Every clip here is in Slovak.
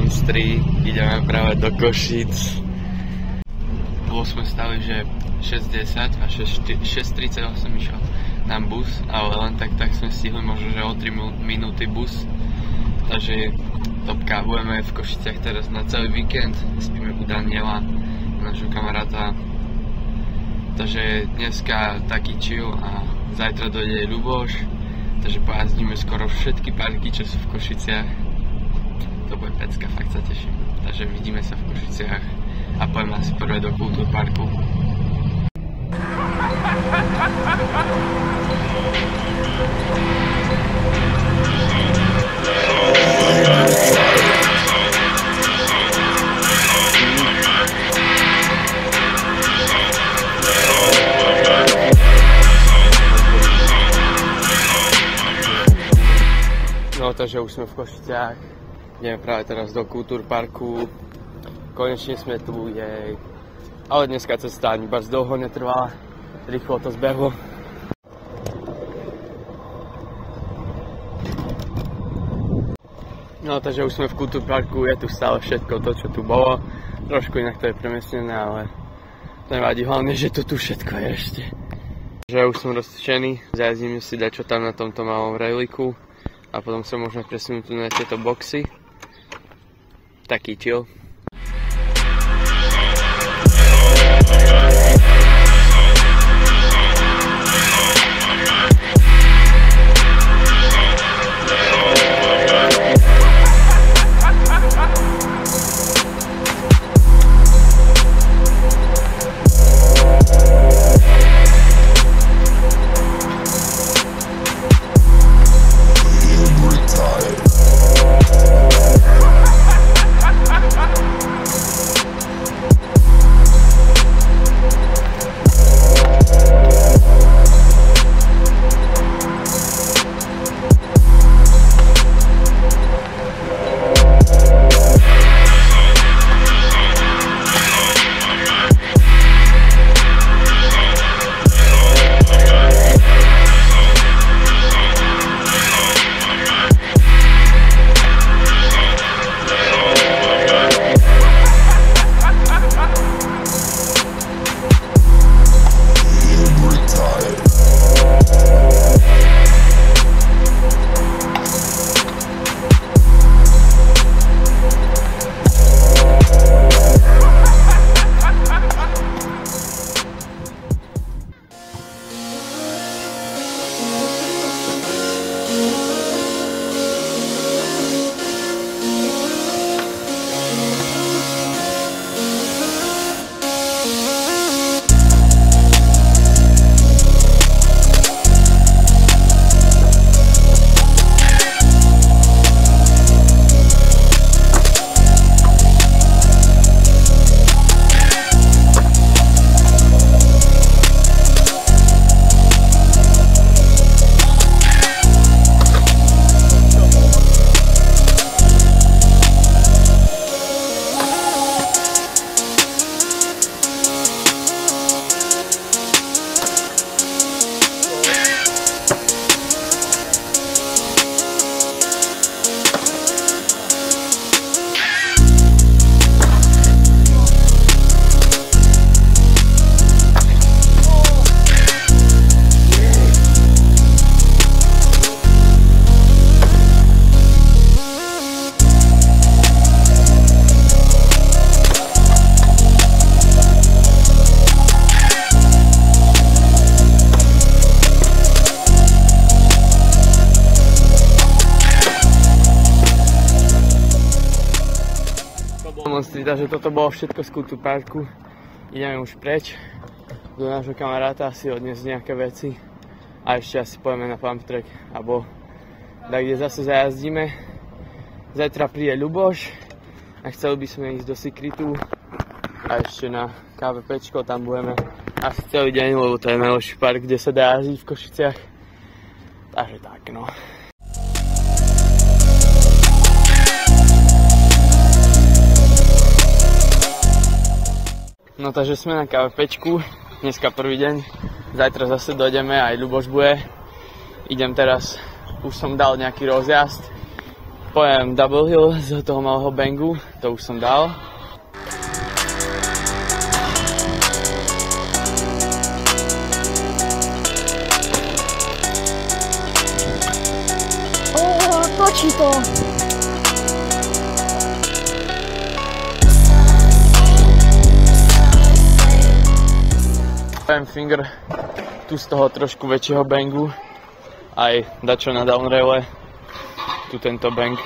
monstri, ideme práve do Košíc. Bolo sme stali, že 6:10 a 6:38 išiel nám bus, ale len tak sme stihli možno, že o 3 minúty bus. Takže topka, budeme v Košiciach teraz na celý víkend, spíme u Daniela, nášho kamaráta. Takže dneska taký chill a zajtra dojde Ľuboš, takže pojazdíme skoro všetky parky, čo sú v Košiciach. To bude pecka, fakt sa teším. Takže vidíme sa v Košiciach a poďme asi prvé do Kultúrparku. No, takže už sme v Košiciach, ideme práve teraz do Kultúrparku, konečne sme tu, jej. Ale dneska cesta ani bardzo dlho netrvala, rýchlo to zbehlo. No, takže už sme v Kultúrparku, je tu stále všetko to, čo tu bolo, trošku inak to je premiestnené, ale to nevadí, hlavne, že to tu všetko je ešte. Takže už som rozcvičený, zajazdíme si dačo tam na tomto malom rejliku. A potom sa môžeme presunúť tu na tieto boxy. Taký chill. Takže toto bolo všetko z Kultúrparku. Ideme už preč do nášho kamaráta si odniesť nejaké veci a ešte asi pojeme na pump track alebo tak, kde zase zajazdíme. Zajtra príde Ľuboš a chceli by sme ísť do Secretu a ešte na KVPčko, tam budeme asi celý deň, lebo to je najlepší park, kde sa dá jazdiť v Košiciach. Takže tak, no. No takže sme na KVPčku, dneska prvý deň, zajtra zase dojdeme, aj Ľuboš bude. Idem teraz, už som dal nejaký rozjazd, pojem double hill z toho malého bangu, to už som dal. Točí to. Pojem finger tu z toho trošku väčšieho bangu, aj dačo na downraile, tu tento bang.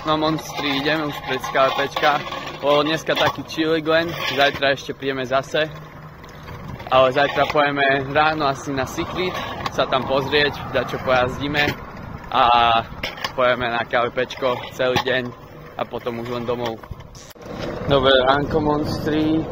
Na Monstri ideme už pred KVPčka, bolo dneska taký chilling len, zajtra ešte prídeme zase, ale zajtra pojeme ráno asi na Secret, sa tam pozrieť, dačo pojazdíme a pojeme na KVPčko celý deň a potom už len domov. Dobré ránko Monstri,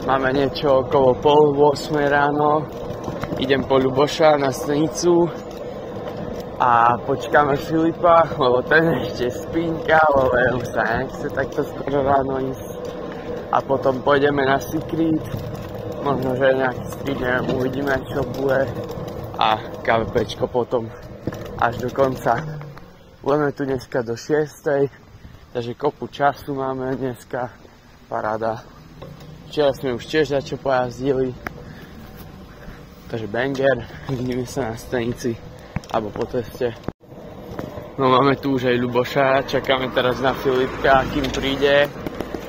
máme niečo okolo 7:30 ráno, idem po Ľuboša na stanicu. A počkáme Filipa, lebo ten ešte spínka, lebo už sa nechce takto skoro ráno ísť. A potom pôjdeme na Secret, možno že nejaký street, neviem, uvidíme čo bude. A KVPčko potom až do konca. Budeme tu dneska do 6:00, takže kopu času máme dneska, paráda. Včera sme už tiež začo pojazdili, takže banger, vidíme sa na stanici. Alebo po teste. No máme tu už aj Ľuboša, čakáme teraz na Filipka, kým príde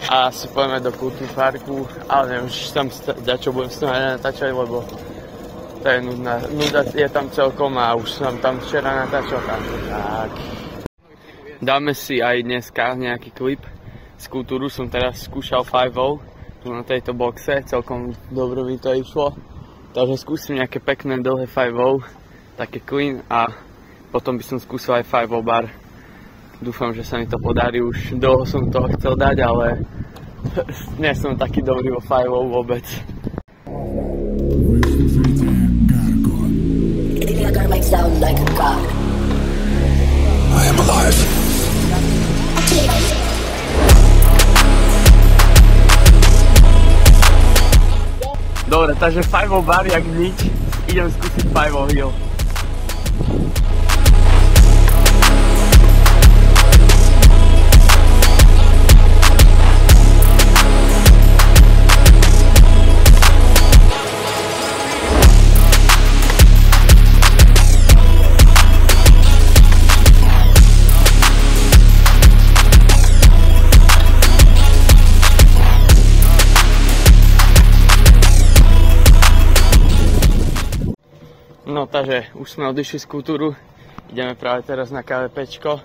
a si pôjdeme do Kultúr parku, ale neviem, či tam čo budem s tým aj natáčať, lebo to je nudná, nuda je tam celkom a už som tam včera natáčal, tak. Dáme si aj dneska nejaký klip z Kultúru, som teraz skúšal 5-0 tu na tejto boxe, celkom dobre mi to išlo, takže skúsim nejaké pekné dlhé 5-0, také clean a potom by som skúsil aj 5-0 bar. Dúfam, že sa mi to podarí, už dlho som to chcel dať, ale nie som taký dobrý vo 5-0 vôbec. I am alive. Dobre, takže 5-0 bar jak nič, idem skúsiť 5-0 hill. No takže už sme odišli z Kultúru, ideme práve teraz na KVPčko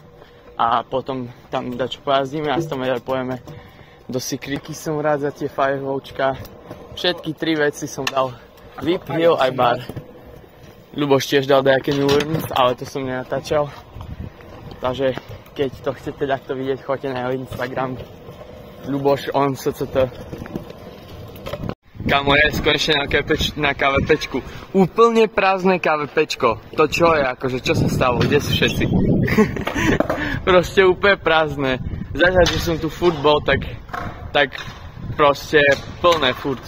a potom tam dačo pojazdíme a z toho aj pojeme do Secretky. Som rád za tie 5-0čka, všetky 3 veci som dal, VIP, hill aj bar. Ľuboš tiež dal nejaké New Orleans, ale to som nenatáčal, takže keď to chcete takto vidieť, choďte na jeho Instagram. Ľuboš, on SCT. Kamo, je konečne na KVPčku. Úplne prázdne KVPčko. To čo je, akože čo sa stalo, kde sú všetci? Proste úplne prázdne. Zatiaľ, že som tu furt bol, tak proste plné furt.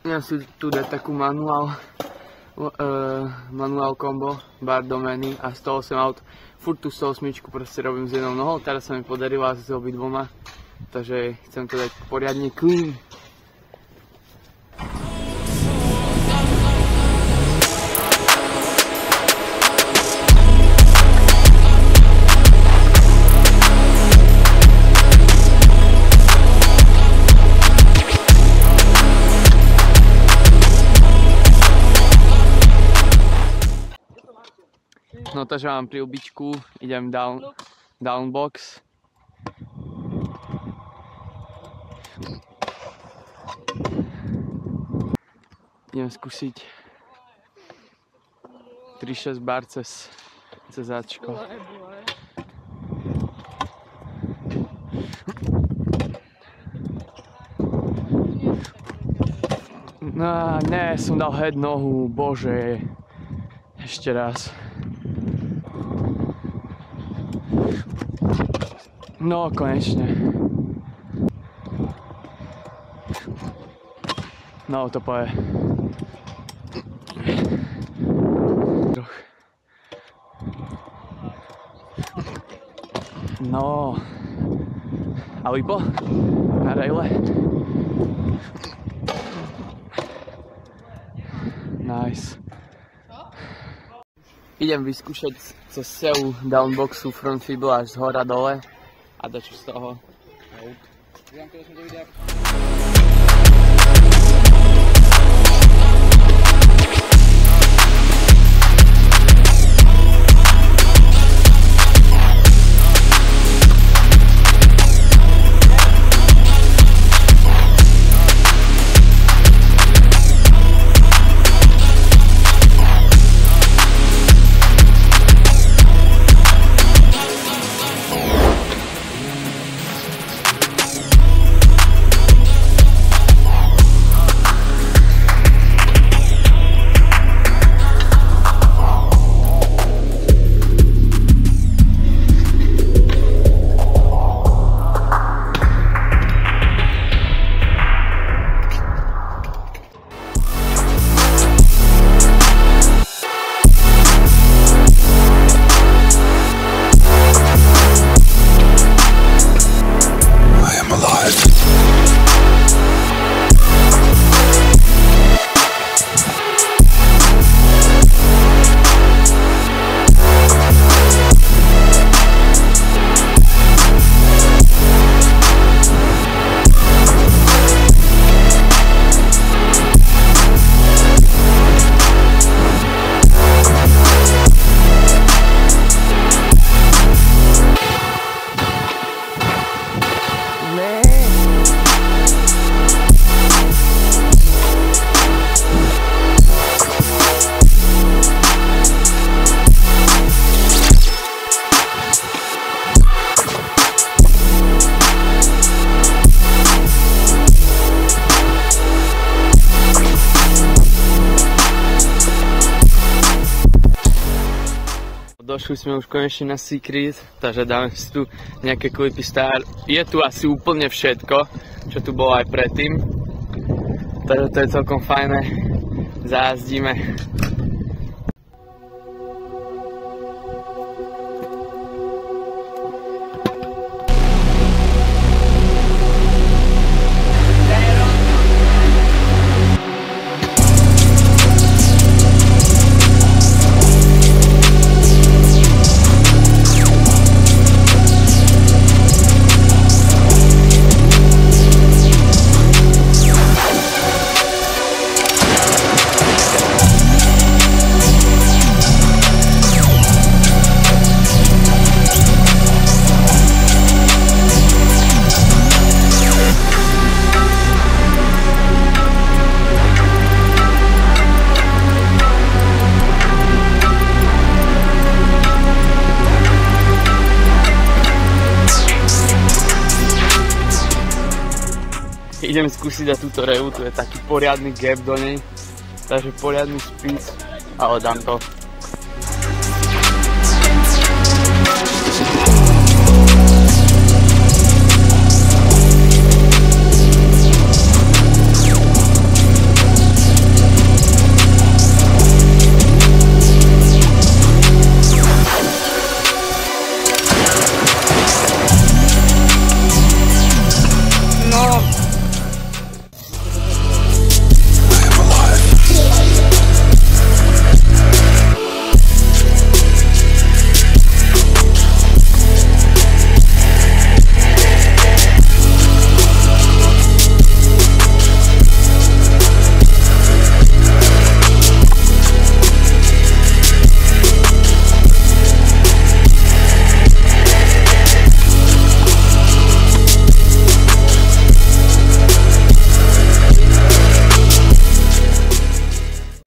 Ja si tu dať takú manuál combo, bar domény a 108 aut. Furt tú 108 proste robím s jednou nohou, teraz sa mi podarila s obidvoma, takže chcem to dať poriadne clean. No takže mám prilbičku, idem downbox. Idem skúsiť 3-6 bar cez Ačko. No ne, som dal head nohu, bože. Ešte raz. No, konečne. No, to poje. No. A lípo? Na rejle? Nice. Idem vyskúšať cez sev downboxu front fibl až z hora dole a dačo z toho. Došli sme už konečne na Secret, takže dáme si tu nejaké klipy star. Je tu asi úplne všetko, čo tu bolo aj predtým. Takže to je celkom fajné. Zajazdíme. idem skúsiť dať túto revu, tu je taký poriadny gap do nej, takže poriadny speed, ale dám to.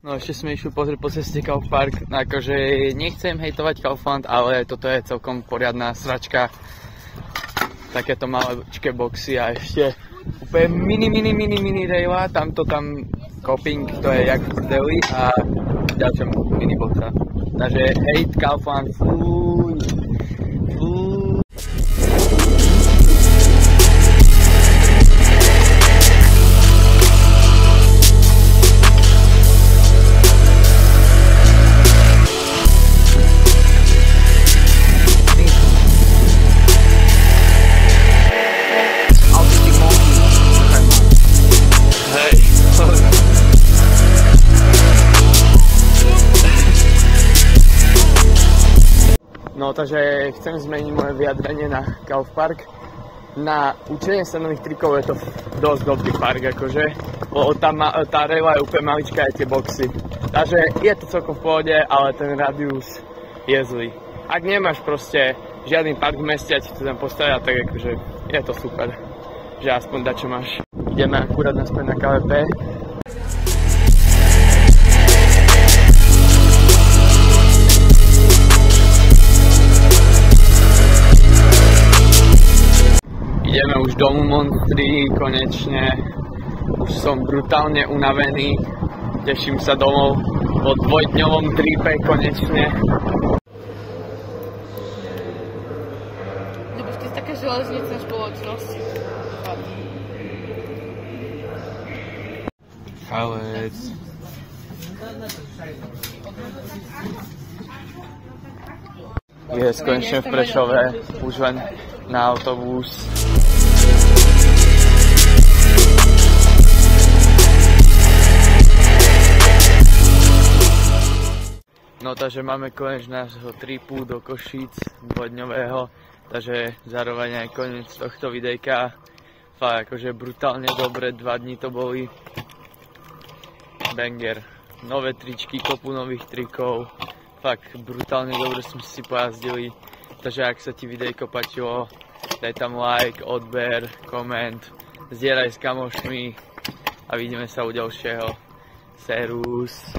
No ešte sme išli pozrieť po ceste Kaufpark, akože nechcem hejtovať Kaufland, ale toto je celkom poriadna sračka. Takéto maličké boxy a ešte úplne mini raila, tamto tam coping, to je jak v prdeli a ďalšia mini boxa. Takže hejt Kaufland, fuj. No takže chcem zmeniť moje vyjadrenie na Kaufpark. Na učenie sa nových trikov je to dosť dobrý park, akože. Tá raila je úplne maličká, aj tie boxy. Takže je to celkom v pohode, ale ten radius je zlý. Ak nemáš proste žiadny park v meste a ti to tam postavia, tak akože je to super. Že aspoň dačo máš. Ideme akurát naspäť na KVP. Ideme už domů monstri, konečne. Už som brutálne unavený. Teším sa domov po dvojdňovom tripe konečne. Lebo to je taká železnicná spoločnosť. Chalec. Je konečne v Prešove, už len na autobus. No takže máme koniec nášho tripu do Košíc dvojdňového, takže zároveň aj koniec tohto videjka. Fakt akože brutálne dobre, 2 dní to boli. Banger, nové tričky, kopu nových trikov, fakt brutálne dobre sme si pojazdili. Takže ak sa ti videjko páčilo, daj tam like, odber, koment, zdieľaj s kamošmi a vidíme sa u ďalšieho. Servus.